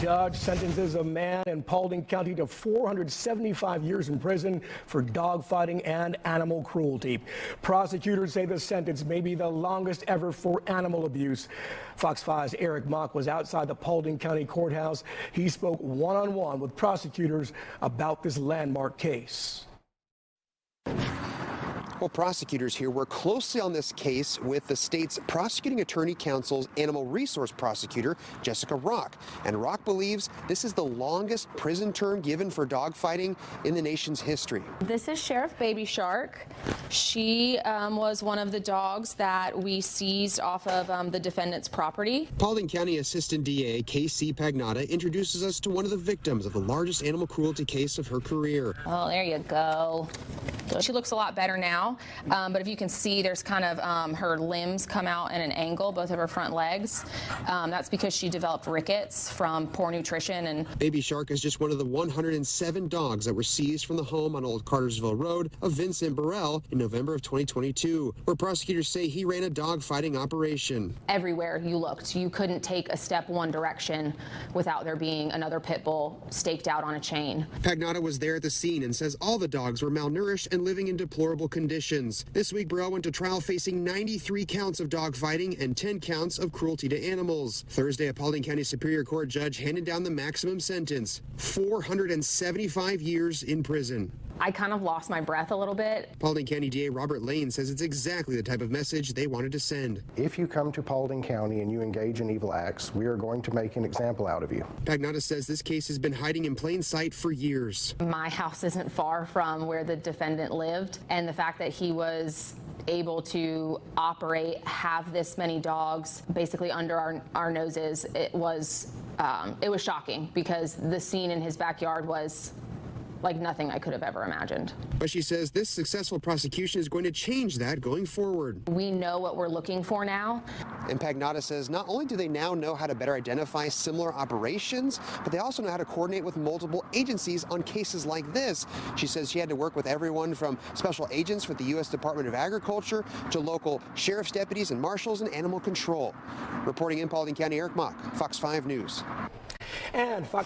Judge sentences a man in Paulding County to 475 years in prison for dogfighting and animal cruelty. Prosecutors say the sentence may be the longest ever for animal abuse. Fox 5's Eric Mock was outside the Paulding County Courthouse. He spoke one-on-one with prosecutors about this landmark case. Well, prosecutors here work closely on this case with the state's prosecuting attorney council's animal resource prosecutor, Jessica Rock. And Rock believes this is the longest prison term given for dogfighting in the nation's history. This is Sheriff Baby Shark. She was one of the dogs that we seized off of the defendant's property. Paulding County Assistant DA K.C. Pagnotta introduces us to one of the victims of the largest animal cruelty case of her career. Oh, there you go. She looks a lot better now, but if you can see, there's kind of her limbs come out in an angle, both of her front legs. That's because she developed rickets from poor nutrition. And Baby Shark is just one of the 107 dogs that were seized from the home on Old Cartersville Road of Vincent Burrell in November of 2022, where prosecutors say he ran a dog fighting operation. Everywhere you looked, you couldn't take a step one direction without there being another pit bull staked out on a chain. Pagnotta was there at the scene and says all the dogs were malnourished and living in deplorable conditions. This week, Burrell went to trial facing 93 counts of dogfighting and 10 counts of cruelty to animals. Thursday, a Paulding County Superior Court judge handed down the maximum sentence, 475 years in prison. I kind of lost my breath a little bit. Paulding County DA Robert Lane says it's exactly the type of message they wanted to send. If you come to Paulding County and you engage in evil acts, we are going to make an example out of you. Pagnotta says this case has been hiding in plain sight for years. My house isn't far from where the defendant lived, and the fact that he was able to operate, have this many dogs basically under our noses, it was shocking, because the scene in his backyard was like nothing I could have ever imagined. But she says this successful prosecution is going to change that going forward. We know what we're looking for now. And Pagnotta says not only do they now know how to better identify similar operations, but they also know how to coordinate with multiple agencies on cases like this. She says she had to work with everyone from special agents with the U.S. Department of Agriculture to local sheriff's deputies and marshals and animal control. Reporting in Paulding County, Eric Mock, Fox 5 News. And Fox